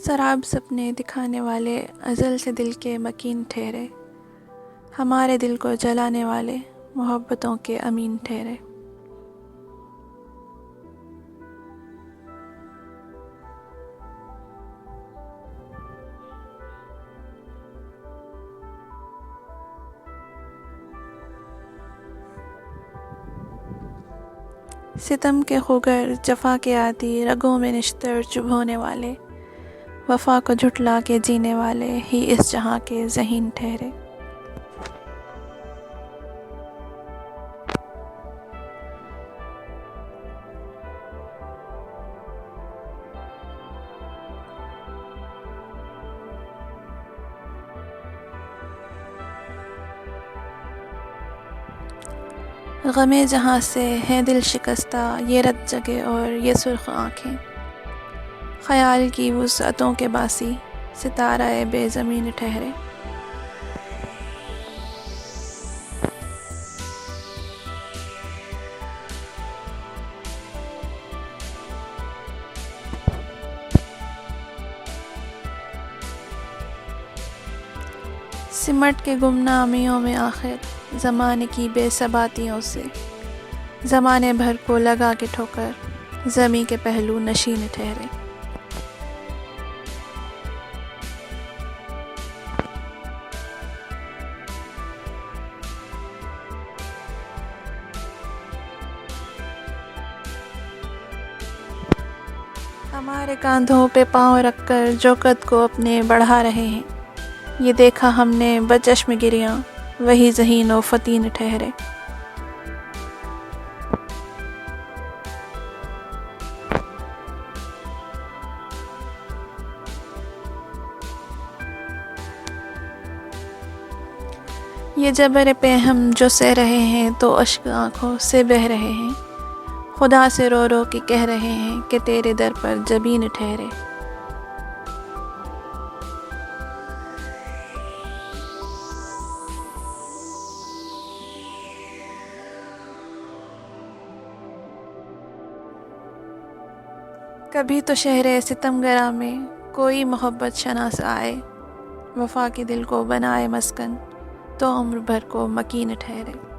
سراب سپنے دکھانے والے ازل سے دل کے مکین ٹھہرے، ہمارے دل کو جلانے والے محبتوں کے امین ٹھہرے۔ ستم کے خوگر جفا کے عادی، رگوں میں نشتر چبھونے والے، وفا کو جھٹلا کے جینے والے ہی اس جہاں کے ذہین ٹھہرے۔ غم جہاں سے ہے دل شکستہ، یہ رت جگے اور یہ سرخ آنکھیں، خیال کی وسعتوں کے باسی، ستارہ بے زمین ٹھہرے۔ سمٹ کے گمنامیوں میں آخر زمانے کی بے ثباتیوں سے، زمانے بھر کو لگا کے ٹھوکر زمیں کے پہلو نشین ٹھہرے۔ ہمارے کاندھوں پہ پاؤں رکھ کر جو قد کو اپنے بڑھا رہے ہیں، یہ دیکھا ہم نے بچشم گریاں، وہی ذہین و فطین ٹھہرے۔ یہ جبر پہ ہم جو سہ رہے ہیں تو اشک آنکھوں سے بہہ رہے ہیں، خدا سے رو رو کے کہہ رہے ہیں کہ تیرے در پر جبین ٹھہرے۔ کبھی تو شہر ستم گرا میں کوئی محبت شناس آئے، وفا کے دل کو بنائے مسکن تو عمر بھر کو مکین ٹھہرے۔